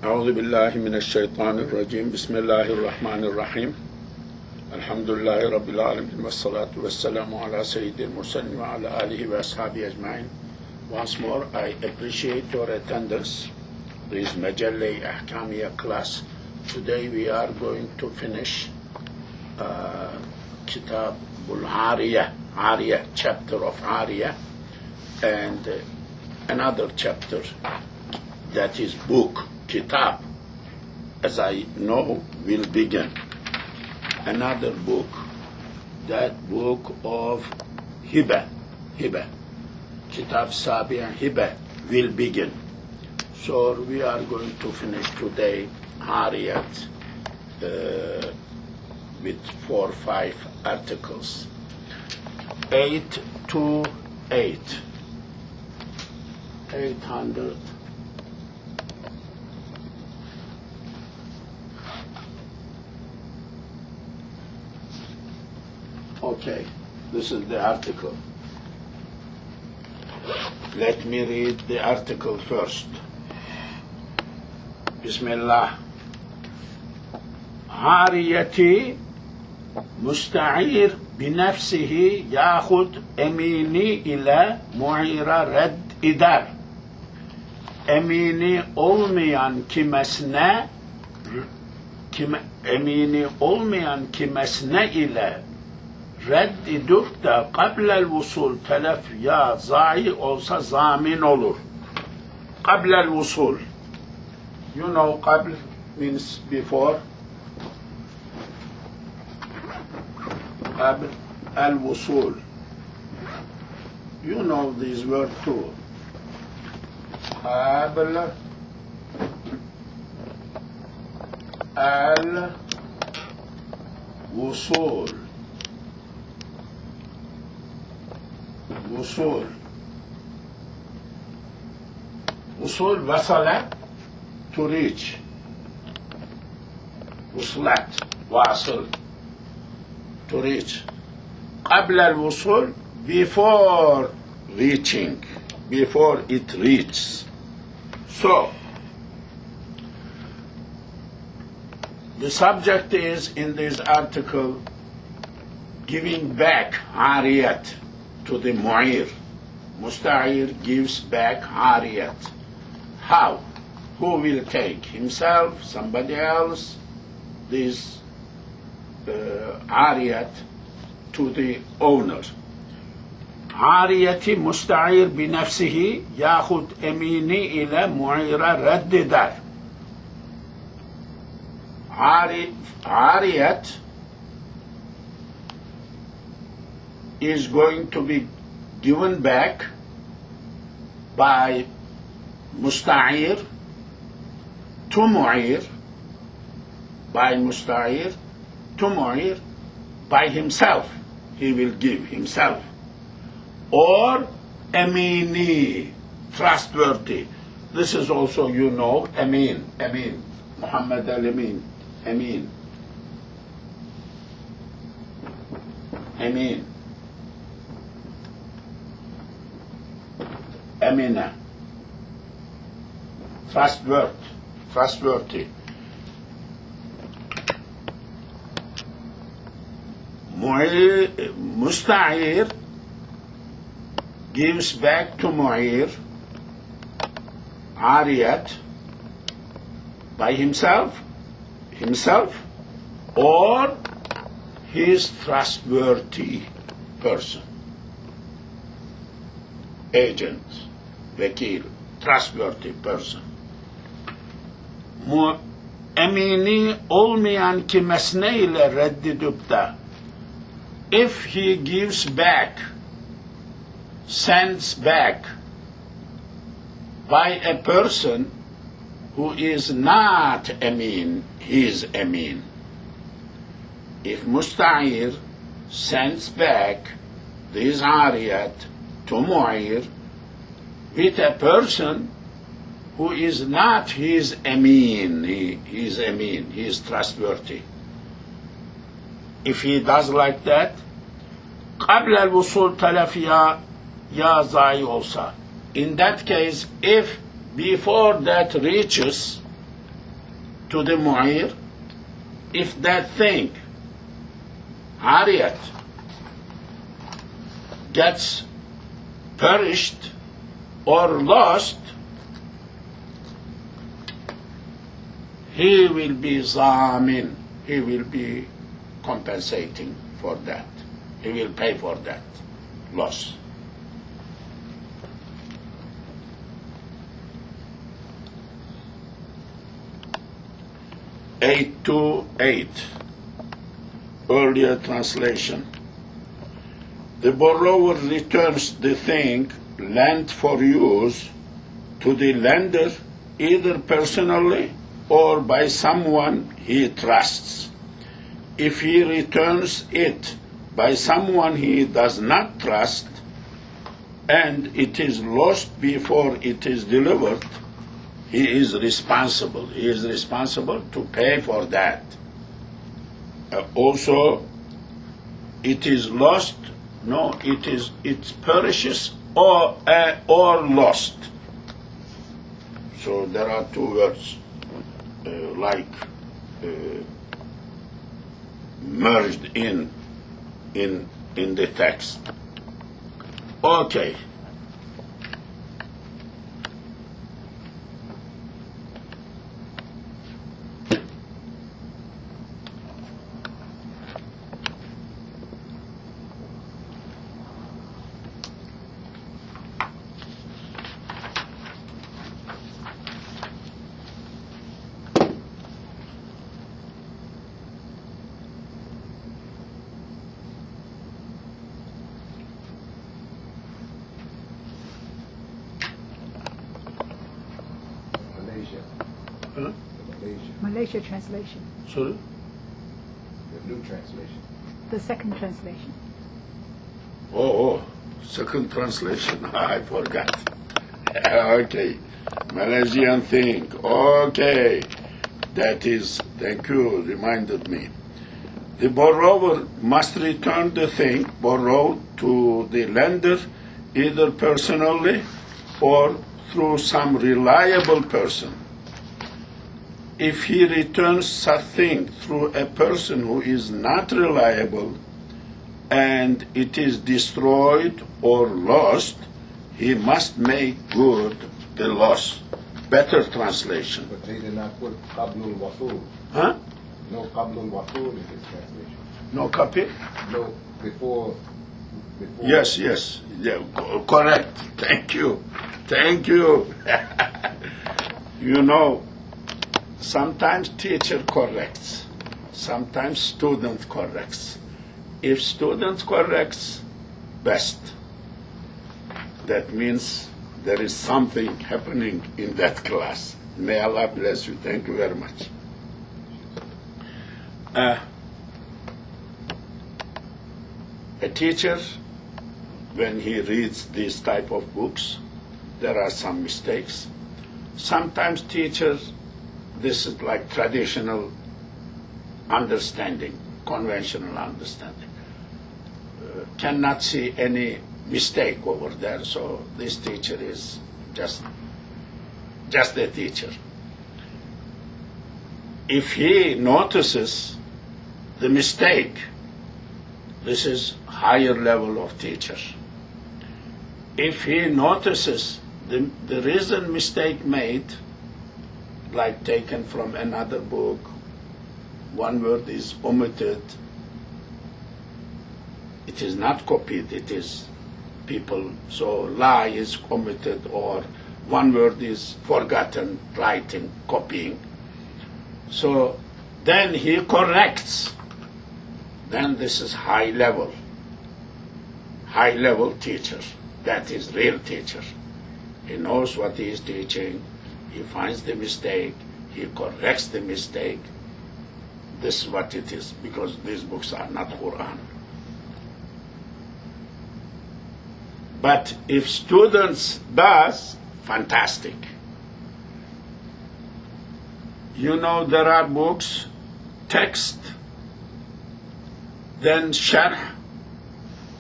أعوذ بالله من الشيطان الرجيم بسم الله الرحمن الرحيم الحمد لله رب العالمين والصلاة والسلام على سيد المرسلين وعلى آله وأصحابه أجمعين. Once more, I appreciate your attendance. This Majalla Articles class. Today we are going to finish Kitab Ariyah, chapter of Ariyah, and another chapter that is book, Kitab, as I know, will begin. Another book, that book of Hiba, Kitab Sabi and Hiba will begin. So we are going to finish today Ariyat with 4 or 5 articles. 8 to 8. 800. Okay, this is the article. Let me read the article first. Bismillah. عاريتي مستعير بنفسه ياخذ أميني إلى معير رد إدار. Emini olmayan kimesne ile reddedip de kablel vusul telef ya zayi olsa zamin olur. Kablel vusul. You know qabl means before. Qabl al vusul. You know this word too. قبل الوصول وصول وصل to reach وصلت واصل to reach قبل الوصول before reaching, before it reaches. So, the subject is in this article giving back Ariyat to the Mu'ir. Musta'ir gives back Ariyat. How? Who will take? Himself? Somebody else? This Ariyat to the owner. عاريتي مستعير بنفسه ياخذ أميني إلى معير رد دار. عاريت is going to be given back by مستعير to معير, by مستعير to معير, by himself. He will give himself. Or amini, trustworthy. This is also, you know, Amin, Muhammad al-Amin, Amin. Amina, trustworthy. Musta'ir gives back to Mu'ir Ariyat by himself, or his trustworthy person, agent, vakil, trustworthy person. Emini olmayan kimesne ile reddedip de, if he gives back, sends back by a person who is not Amin, he is Amin. If Musta'ir sends back this Ariyat to Mu'ir with a person who is not his Amin, he is Amin, he is trustworthy. If he does like that, قبل الوصول تلف ya zayi olsa. In that case, if before that reaches, to the mu'ir, if that thing, Harriet, gets perished or lost, he will be zamin. He will be compensating for that. He will pay for that loss. Eight to 8, earlier translation. The borrower returns the thing lent for use to the lender either personally or by someone he trusts. If he returns it by someone he does not trust and it is lost before it is delivered, he is responsible. He is responsible to pay for that. Also, it is lost. No, it perishes or lost. So there are two words merged in the text. Okay. Huh? Malaysia translation. Sorry? The new translation. The second translation. Oh, second translation. I forgot. Okay. Malaysian thing. Okay. That is, thank you, reminded me. The borrower must return the thing borrowed to the lender either personally or through some reliable person. If he returns such thing through a person who is not reliable and it is destroyed or lost, he must make good the loss. Better translation. But they did not put Qablul Wasul. Huh? No Qablul Wasul in this translation. No copy? No, before. Yes. Yeah, correct. Thank you. You know, sometimes teacher corrects, sometimes student corrects. If student corrects, best. That means there is something happening in that class. May Allah bless you. Thank you very much. A teacher, when he reads these type of books, there are some mistakes. Sometimes teachers, this is like traditional understanding, conventional understanding, cannot see any mistake over there. So this teacher is just a teacher. If he notices the mistake, this is higher level of teacher. If he notices the reason mistake made, like taken from another book, one word is omitted, it is not copied, it is people, so lie is omitted, or one word is forgotten, writing, copying. So then he corrects. Then this is high level teacher. That is real teacher. He knows what he is teaching. He finds the mistake. He corrects the mistake. This is what it is, because these books are not Quran. But if students does, fantastic. You know, there are books, text, then sharh,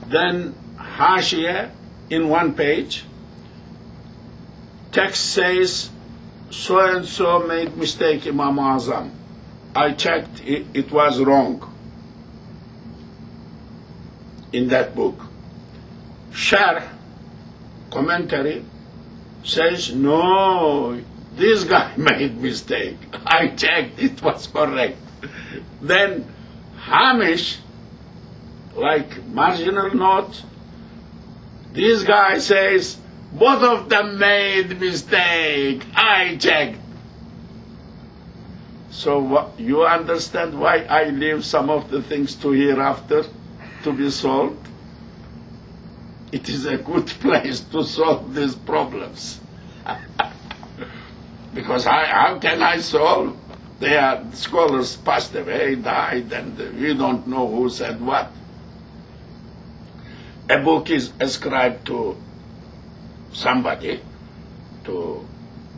then hashiyah in one page. Text says so and so made mistake, Imam Azam. I checked, it was wrong in that book. Sharh, commentary, says, no, this guy made mistake. I checked, it was correct. Then Hamish, like marginal note, this guy says, both of them made mistake. I checked. So you understand why I leave some of the things to hereafter to be solved? It is a good place to solve these problems. Because how can I solve? Their scholars passed away, died, and we don't know who said what. A book is ascribed to somebody, to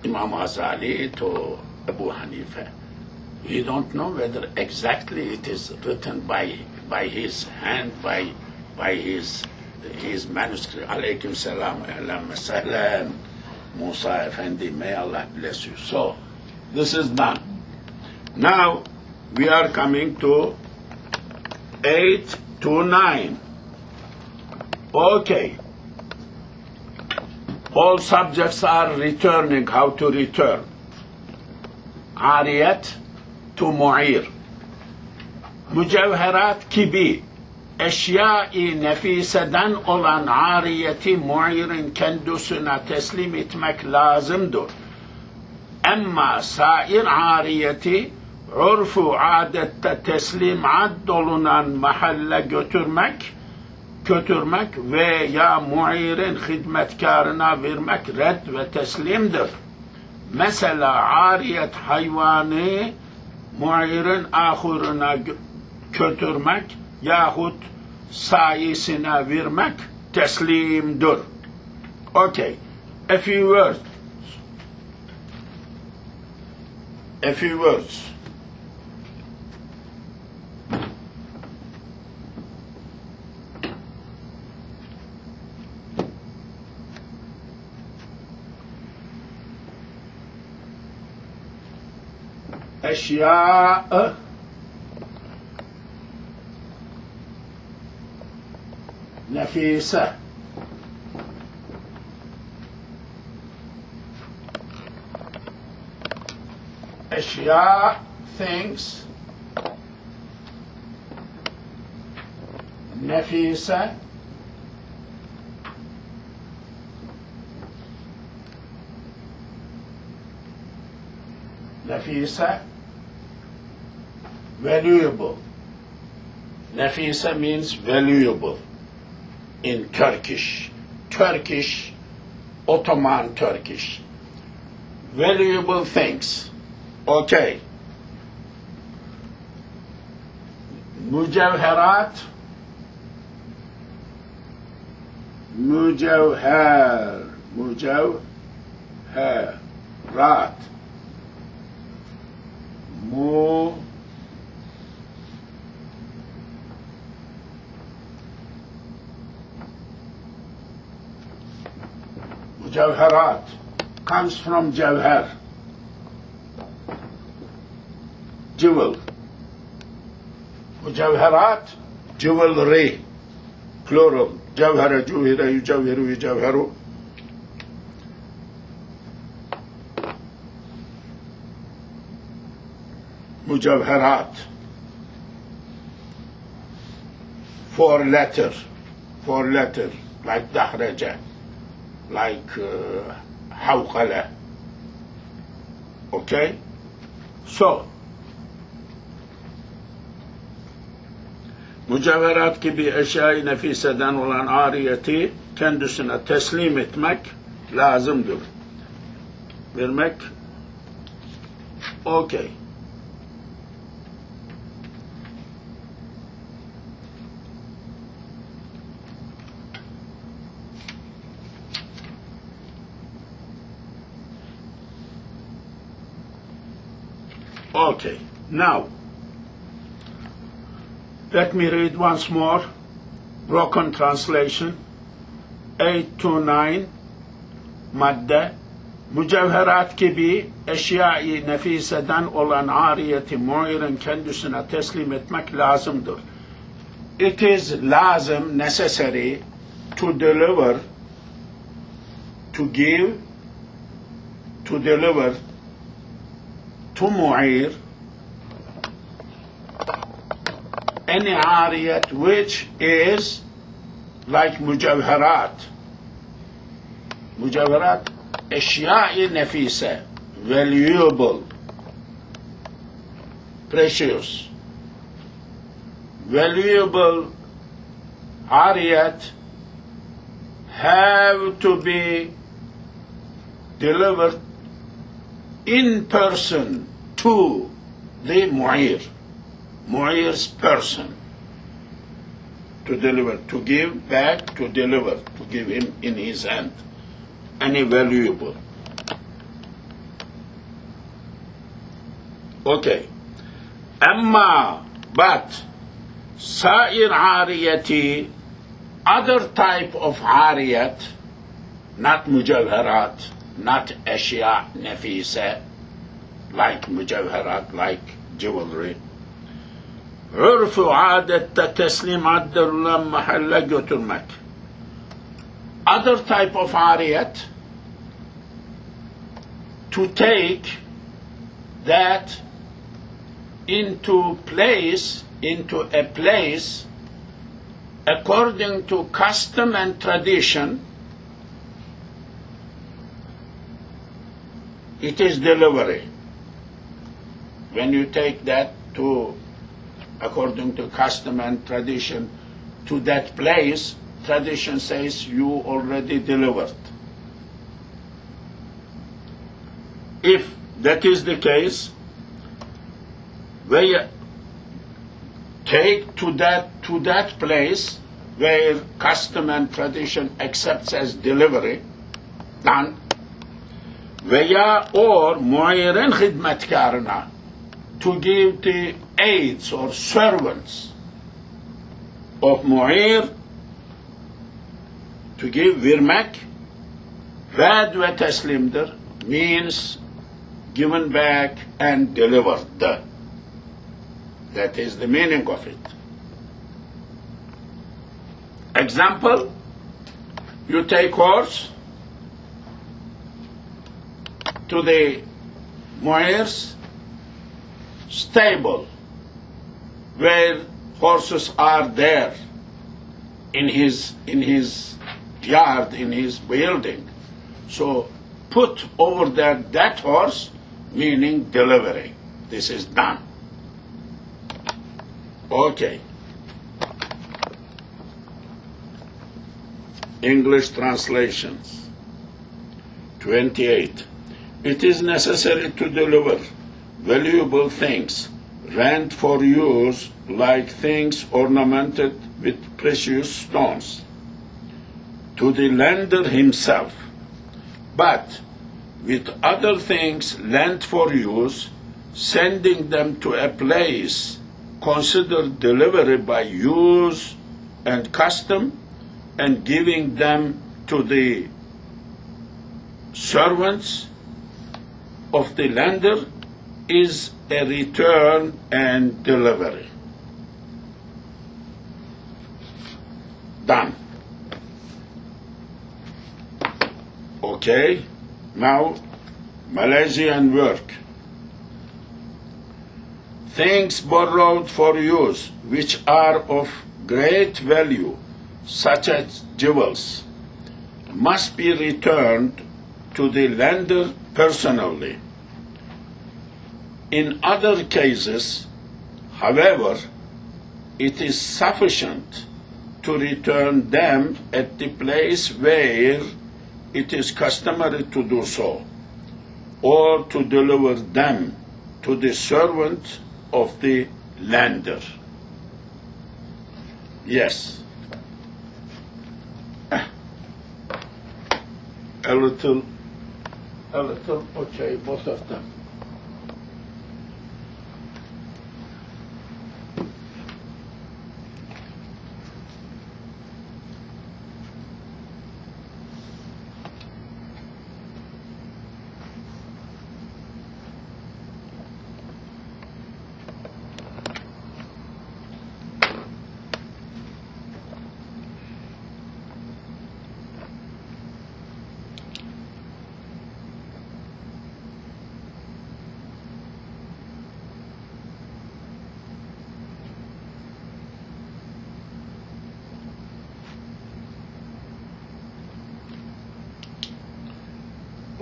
Imam Ghazali, to Abu Hanifa. We don't know whether exactly it is written by his hand, by his manuscript. Alaykum salam, alam salam, Musa Effendi, may Allah bless you. So, this is done. Now, we are coming to 8 to 9. Okay. All subjects are returning. How to return? Ariyat to mu'ir. Mücevherat gibi eşya-i nefiseden olan ariyeti mu'irin kendisine teslim etmek lazımdır. Emma sair ariyeti urfu adette teslim addolunan mahalle götürmek veya mu'irin hizmetkarına vermek red ve teslimdir. Mesela ariyet hayvanı mu'irin ahuruna götürmek yahut sayisine vermek teslimdir. Okay, a few words. أشياء نفيسة أشياء things نفيسة نفيسة valuable. Nafisa means valuable in Turkish, Ottoman Turkish. Valuable things. Okay. Mücevherat, mücevherat. Mücevherat comes from jawhar, jewel. Mücevherat, jewelry, plural. Jawhara, juhira, yujawhiru, yujawharu. Mücevherat. Four letter, like dahraja, like hawqala. Okay? So, mücevherat gibi eşyayı nefiseden olan ariyeti kendisine teslim etmek lazımdır. Vermek, okay. Okay, now, let me read once more, broken translation, 8 to 9, madde, mücevherat gibi eşya-i nefiseden olan ariyeti muirin kendisine teslim etmek lazımdır. It is lazım, necessary to deliver, to give, to deliver to mu'ir any ariyat which is like mücevherat. Mücevherat eşya-i nefise, valuable, precious, valuable ariyat have to be delivered in person to the mu'ir, mu'ir's person, to deliver, to give back, to deliver, to give him in his hand, any valuable. Okay. Amma, but sa'ir ariyati, other type of ariyat, not mujawharat, not ashya nafisa, like mujawharat, like jewelry. عرف عادة تسليم عد لما محل götürmek. Other type of ariyat, to take that into a place according to custom and tradition. It is delivery. When you take that to, according to custom and tradition, to that place, tradition says you already delivered. If that is the case, we take to that place where custom and tradition accepts as delivery, done, veya or muayyirin khidmetkarına, to give the aids or servants of muayyir, to give vermek, vad ve teslimdir, means given back and delivered. That is the meaning of it. Example, you take horse to the muayyir's stable, where horses are there in his yard, in his building. So put over there that horse, meaning delivery. This is done. Okay. English translations. 28. It is necessary to deliver valuable things, rent for use, like things ornamented with precious stones, to the lender himself, but with other things lent for use, sending them to a place considered delivery by use and custom, and giving them to the servants of the lender is a return and delivery. Done. Okay, now Malaysian work. Things borrowed for use, which are of great value, such as jewels, must be returned to the lender personally. In other cases, however, it is sufficient to return them at the place where it is customary to do so, or to deliver them to the servant of the lender. Yes. A little, okay, both of them.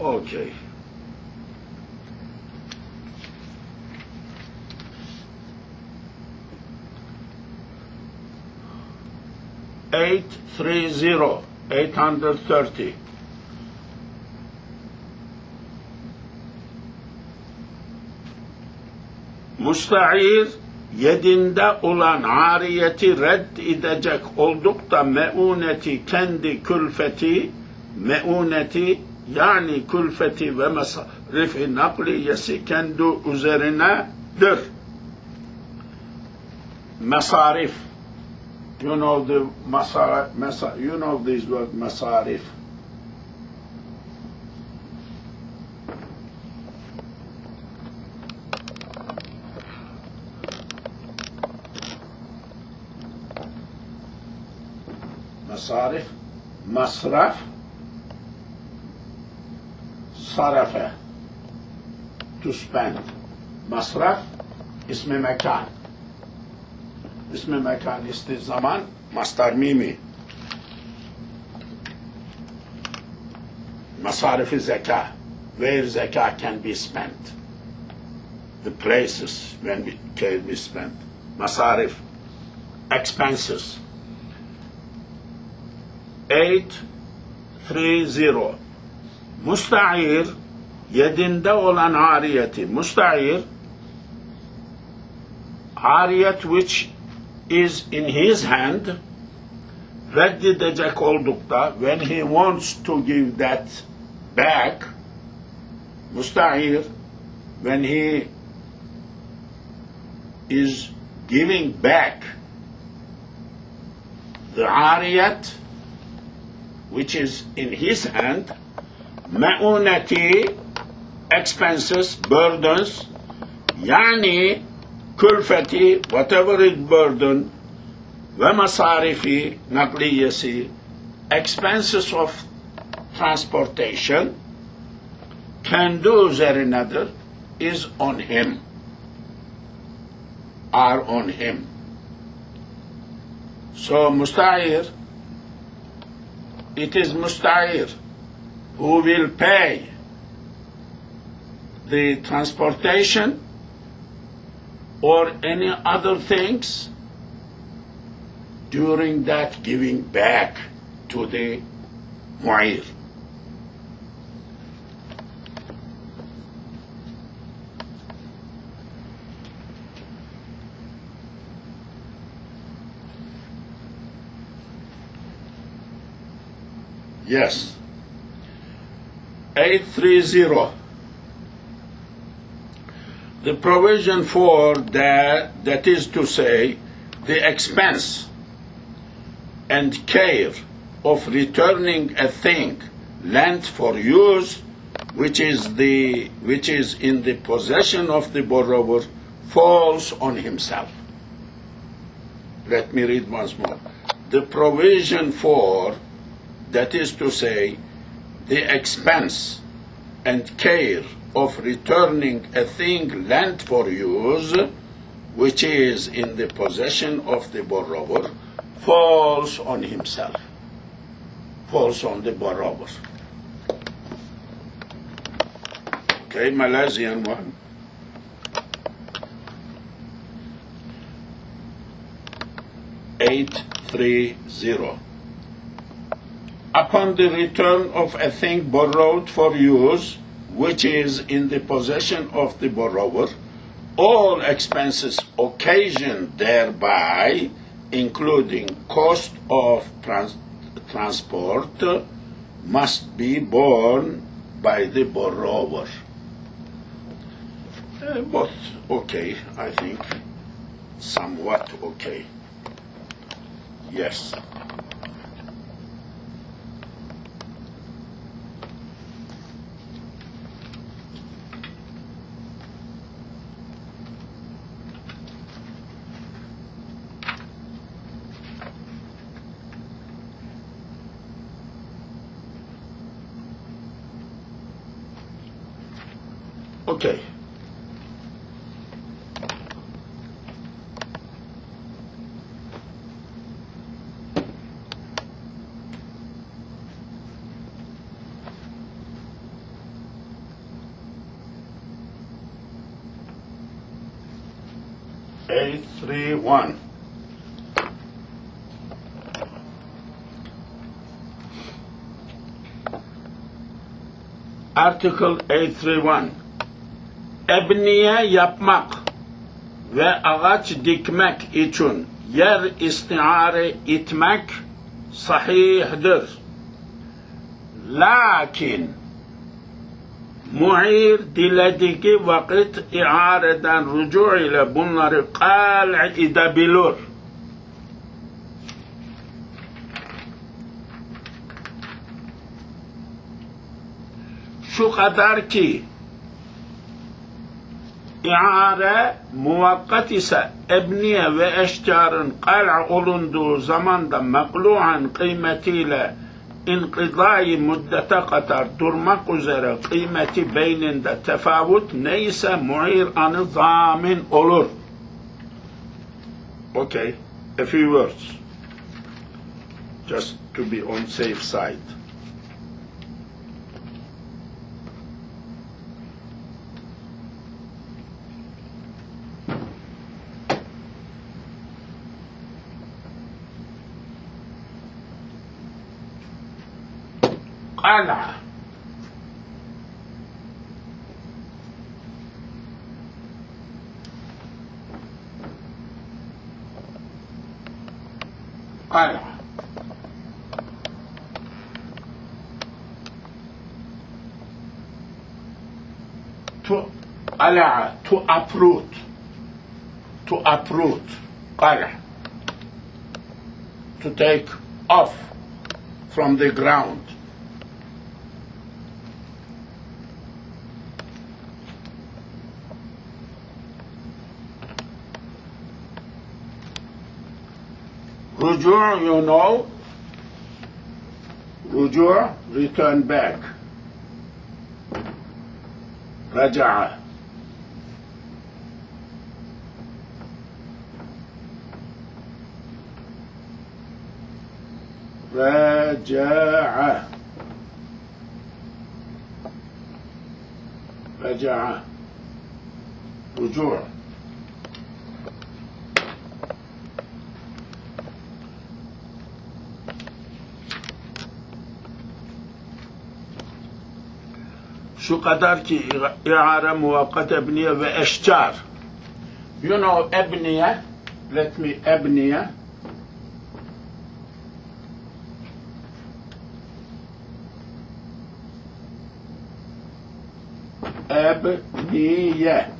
Okay. $830. Müstahir yedinde olan ariyeti red edecek olduk da meuneti kendi meuneti yani külfeti ve masarifi nakliyesi kendi üzerinedir. Masarif. You know the you know this word masarif. Masarif, masraf, sarafe, to spend. Masraf, ismi mekan. İsmi mekan isti zaman, mastar mimi. Masarifi zeka, where zeka can be spent. The places when it can be spent. Masarif, expenses. 830. Müstahir, yedinde olan ariyeti. Müstahir, ariyet which is in his hand, reddedecek oldukta, when he wants to give that back, müstahir, when he is giving back the ariyat which is in his hand, me'uneti, expenses, burdens, yani külfeti, whatever is burden, ve masarifi, nakliyesi, expenses of transportation, kendi üzerinedir, is on him, are on him. So musta'ir, it is musta'ir who will pay the transportation or any other things during that giving back to the mu'ir. Yes. 830. The provision for that is to say, the expense and care of returning a thing lent for use, which is in the possession of the borrower, falls on himself. Let me read once more. The provision for, that is to say, the expense and care of returning a thing lent for use, which is in the possession of the borrower, falls on himself, falls on the borrower. Okay, Malaysian one. $830. Upon the return of a thing borrowed for use, which is in the possession of the borrower, all expenses occasioned thereby, including cost of transport, must be borne by the borrower. But okay, I think somewhat okay. Yes. Okay. 831. Article 831. Ebniye yapmak ve ağaç dikmek için yer istiare etmek sahihdir. Lakin muir dilediği vakit iareden rücu ile bunları kal edebilir. Şu kadar ki İare muvakkat ise ebniye ve eşcarın kal' olunduğu zamanda meklu'an kıymetiyle inkıdai müddete kadar durmak üzere kıymeti beyninde tefavut neyse muir anı zamin olur. Okay, a few words. Just to be on safe side. قلعة قلعة قلعة to uproot قلعة to take off from the ground. Rujur, you know, rujur, return back. Raja'a. Raja'a. Raja'a. Rujur. Şu kadar ki i'are muvakkat ebniye ve eşcar. You know ebniye, let me ebniye. Ebniye.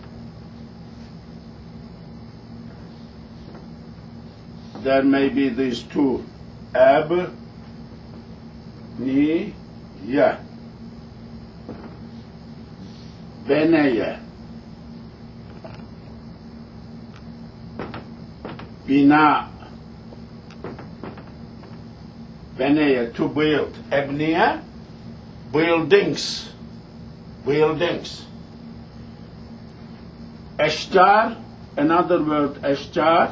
There may be these two. Ebniye. Beneye. Bina. Beneye, to build. Ebniye, buildings. Buildings. Eşcar, another word, eşcar.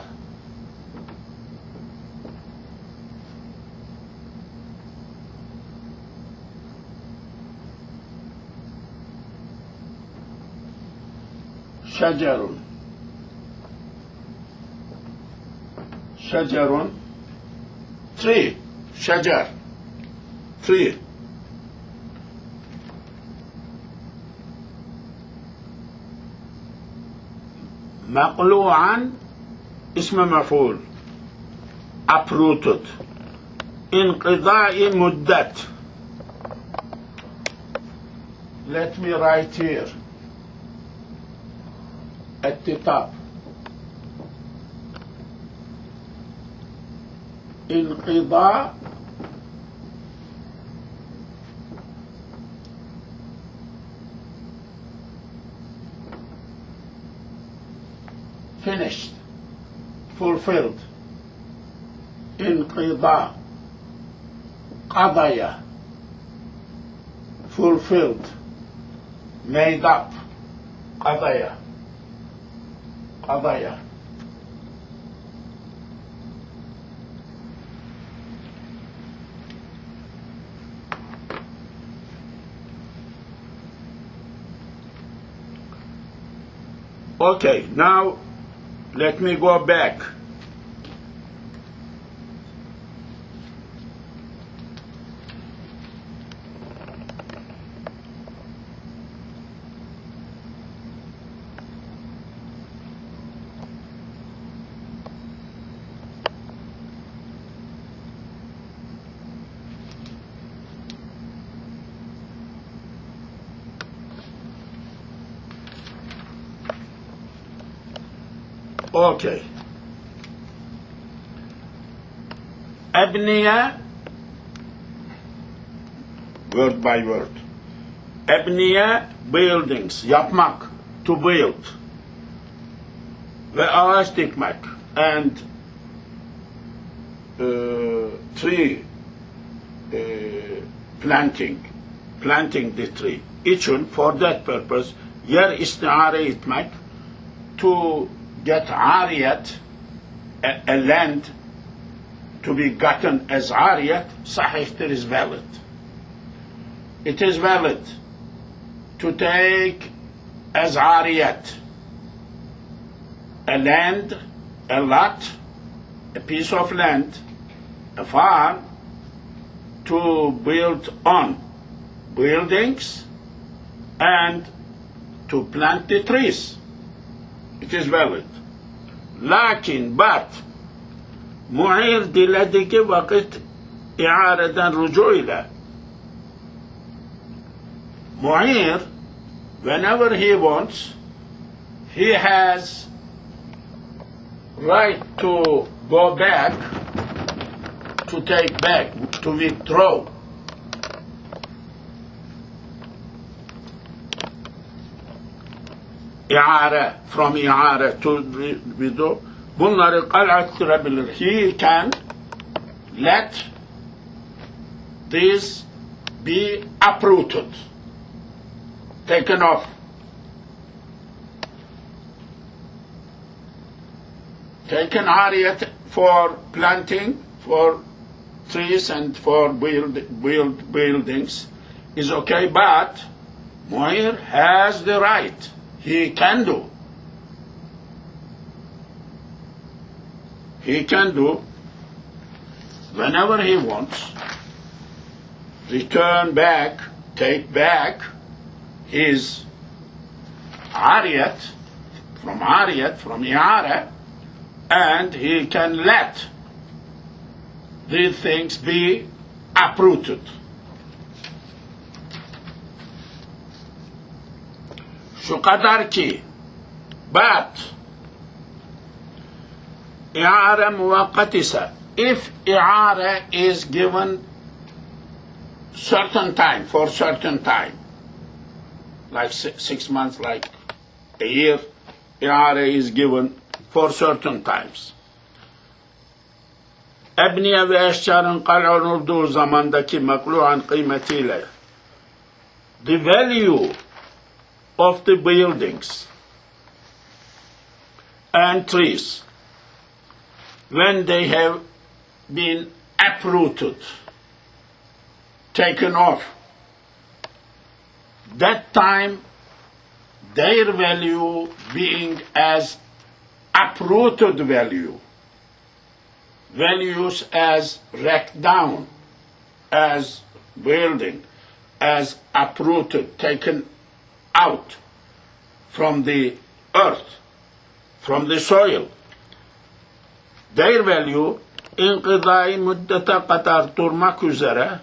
Şecerun. Şecerun. Tree. Şecer. Tree. مقلوعا اسم مفعول uprooted انقضاء مدة. Let me write here at the top. انقضاء finished, fulfilled. انقضاء قضية, fulfilled, made up. قضية, قضية. Okay, now Let me go back. Okay. Ebniye, word by word. Ebniye, buildings, yapmak, to build. Ve ağaç dikmek. And tree planting the tree. İçin, for that purpose, yer istiare etmek, to get ariyat, a land to be gotten as ariyat, sahihtir, is valid. It is valid to take as ariyat a land, a lot, a piece of land, a farm, to build on buildings and to plant the trees. It is valid. Lakin, but, mu'ir dilediği vakit i'areden rücu ile. Mu'ir, whenever he wants, he has right to go back, to take back, to withdraw. İ'are, from i'are to withdraw. Bunları kal'attirebilir. He can let this be uprooted, taken off. Taken ariyat for planting, for trees and for buildings is okay, but Mu'ir has the right. He can do. He can do whenever he wants, return back, take back his ariyat, from i'ara, and he can let these things be uprooted. Şu kadar ki, but i'ara muvaqqat ise, if i'ara is given certain time, for certain time, like 6 months, like a year, i'ara is given for certain times. Ebniye ve eşyanın kal'unurduğu zamandaki maklu'an kıymetiyle, the value of the buildings and trees, when they have been uprooted, taken off, that time their value being as uprooted value, values as wrecked down, as building, as uprooted, taken out from the earth, from the soil. Their value inqidai müddete kadar durmak üzere,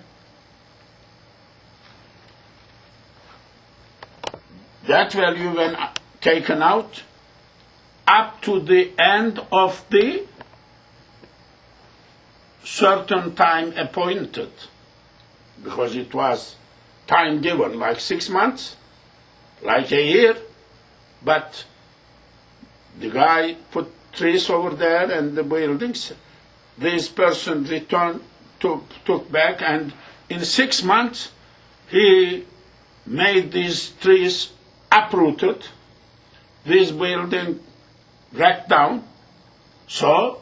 that value when taken out, up to the end of the certain time appointed, because it was time given, like 6 months, like a year, but the guy put trees over there and the buildings. This person returned, took back, and in 6 months he made these trees uprooted, this building wrecked down. So,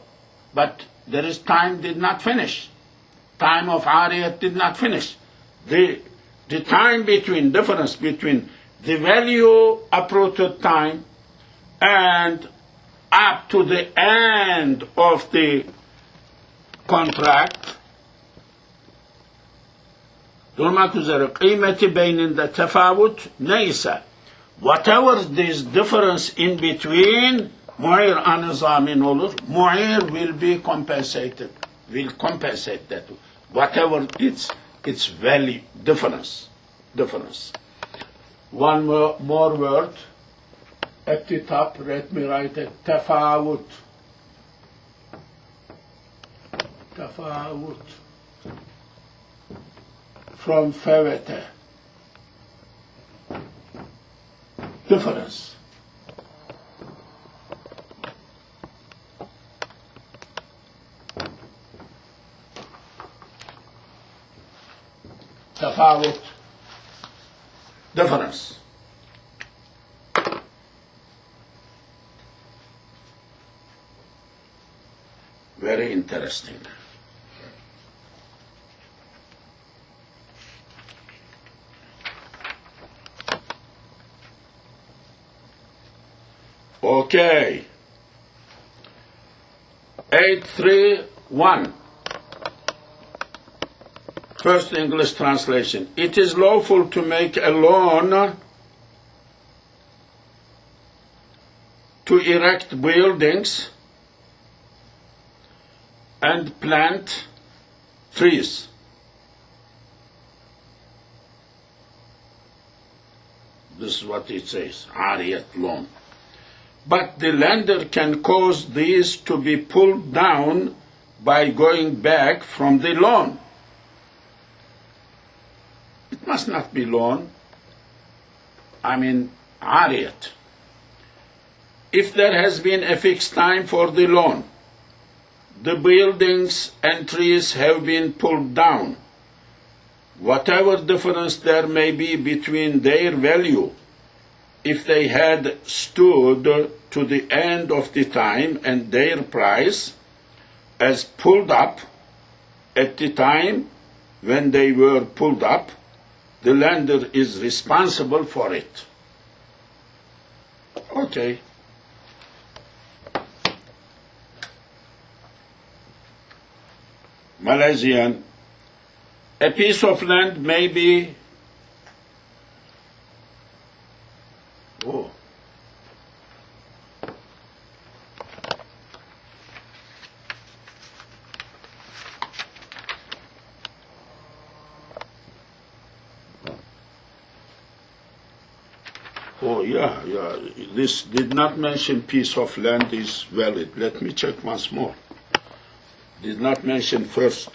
but there is time did not finish. Time of ariyat did not finish. The time between, difference between the value uprooted time and up to the end of the contract durmak üzere kıymeti beyninde tefavut neyse, whatever this difference in between, mu'ir anizamin olur. Mu'ir will be compensated, will compensate that. Whatever its value, difference. One more word at the top, let me write it, tefavut. Tefavut. From fevete. Difference. Tefavut. Difference. Very interesting. Okay. 831. First English translation. It is lawful to make a loan to erect buildings and plant trees. This is what it says, Ariyat loan. But the lender can cause these to be pulled down by going back from the loan. It must not be loan. I mean, Ariyat. If there has been a fixed time for the loan, the buildings and trees have been pulled down. Whatever difference there may be between their value, if they had stood to the end of the time and their price as pulled up at the time when they were pulled up, the lender is responsible for it. Okay. Malaysian, a piece of land may be yeah. This did not mention piece of land is valid. Let me check once more. Did not mention first.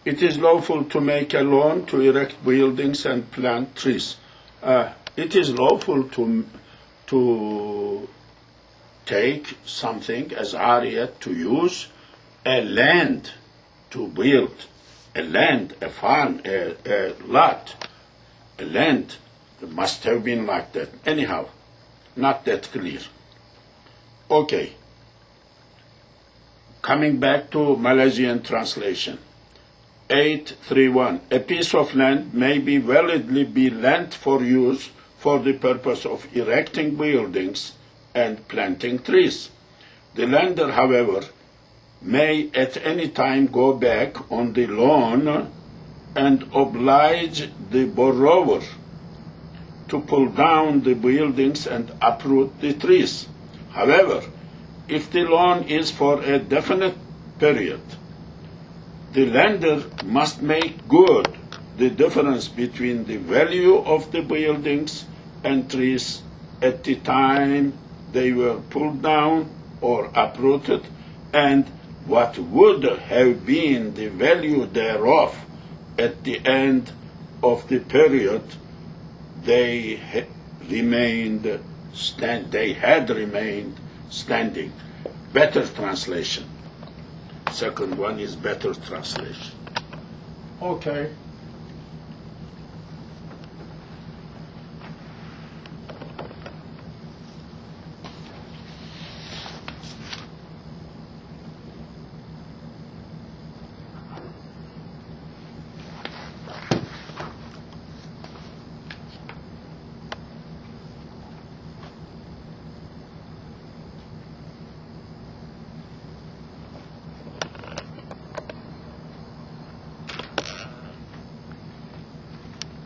It is lawful to make a loan to erect buildings and plant trees. It is lawful to take something as ariyat, to use a land to build, a land, a farm, a lot, a land. It must have been like that. Anyhow, not that clear. Okay. Coming back to Malaysian translation. 831. A piece of land may be validly be lent for use for the purpose of erecting buildings and planting trees. The lender, however, may at any time go back on the loan and oblige the borrower to pull down the buildings and uproot the trees. However, if the loan is for a definite period, the lender must make good the difference between the value of the buildings and trees at the time they were pulled down or uprooted and what would have been the value thereof at the end of the period they had remained standing. Better translation. Second one is better translation. Okay.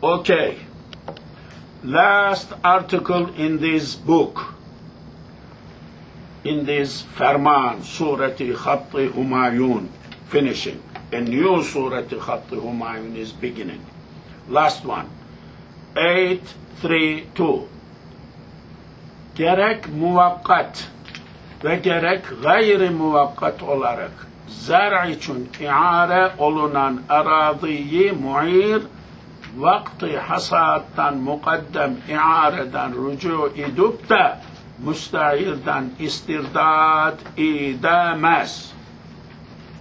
Okay. Last article in this book, in this Farman, Surati Khatti Humayun, finishing. A new Surati Khatti Humayun is beginning. Last one. 832. Gerek muvakkat ve gerek gayri muvakkat olarak zar için iare olunan araziyi muir vakti hasattan mukaddem iareden rücu edip de müstahirden istirdat edemez.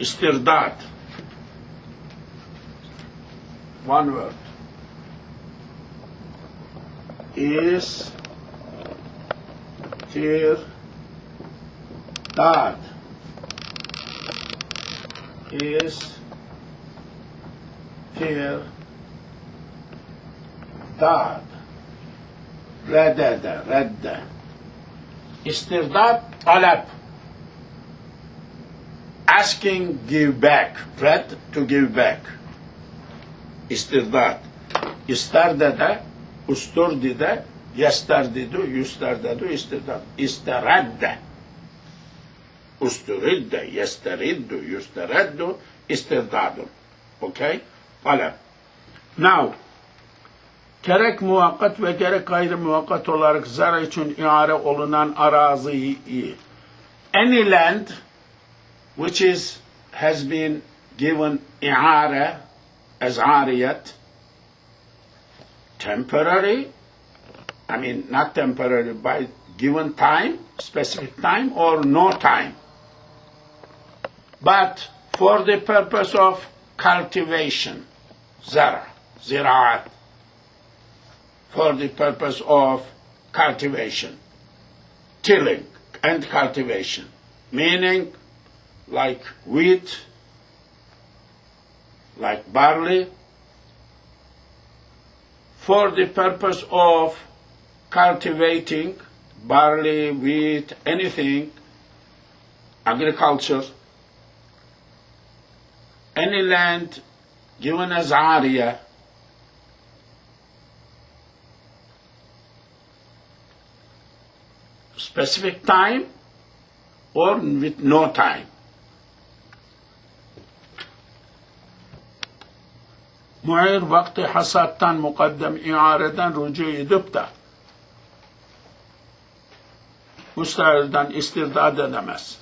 İstirdat. One word. İstirdat. İstirdat. Redde. İstirdat, talep. Asking, give back. Red, to give back. İstirdat. İsterdede, usturdide, yesterdidu, yüsterdidu, istirdat. İsteredde. Usturidde, yesteriddu, yüstereddu, istirdadun. Okay? Talep. Now, gerek muvakkat ve gerek gayri muvakkat olarak zar için iare olunan araziyi, any land which has been given iare as ariyat, temporary, not temporary, by given time, specific time, or no time, but for the purpose of cultivation, ziraat, for the purpose of cultivation, tilling and cultivation, meaning like wheat, like barley, for the purpose of cultivating barley, wheat, anything, agriculture, any land given as area, specific time or with no time. Muir vakti hasattan mukaddem iareden rücu edip de müstahirden istirdat edemez.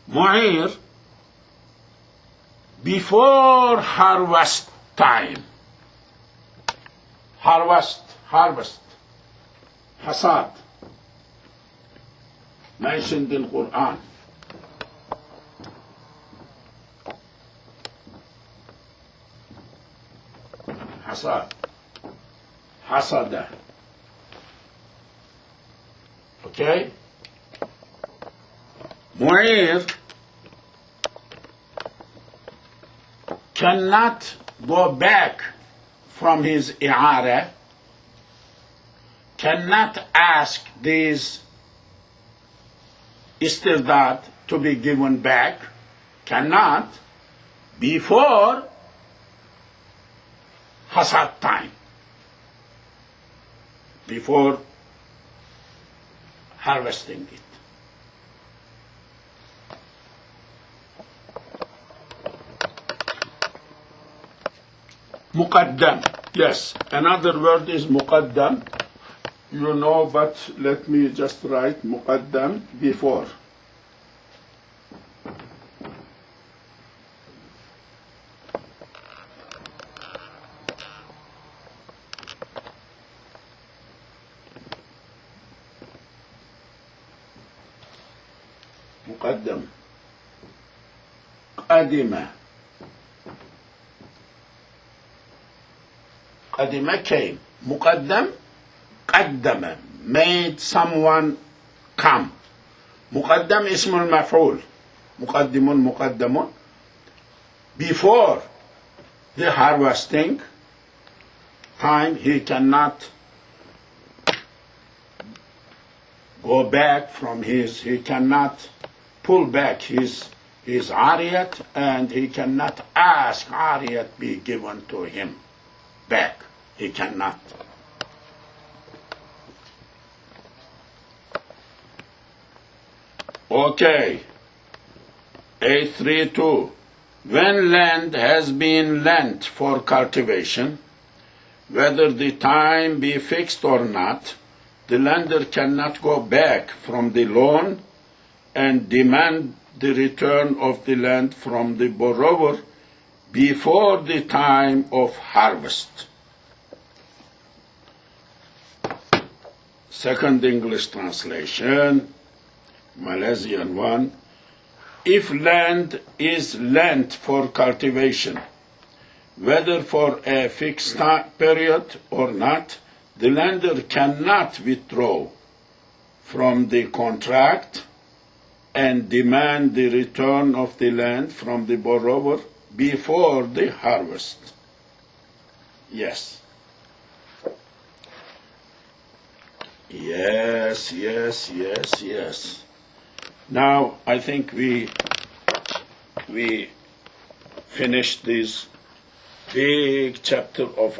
Muir before harvest time. Harvest. Hasad. Mentioned in Quran. Hasad. Hasada. Okay? Muir cannot go back from his i'ara, cannot ask these istirdat to be given back, cannot, before hasad time, before harvesting it. Muqaddam. Yes, another word is muqaddam. You know, but let me just write muqaddam before. Muqaddam. Qadima. Qadima came. Muqaddam, qaddama, made someone come. Muqaddam ismul maf'ul. Muqaddimun, muqaddamun. Before the harvesting time, he cannot go back from he cannot pull back his ariyat, and he cannot ask ariyat be given to him back. He cannot. Okay. 832. When land has been lent for cultivation, whether the time be fixed or not, the lender cannot go back from the loan and demand the return of the land from the borrower before the time of harvest. Second English translation, Malaysian one. If land is lent for cultivation, whether for a fixed period or not, the lender cannot withdraw from the contract and demand the return of the land from the borrower before the harvest. Yes. Yes. Now I think we finished this big chapter of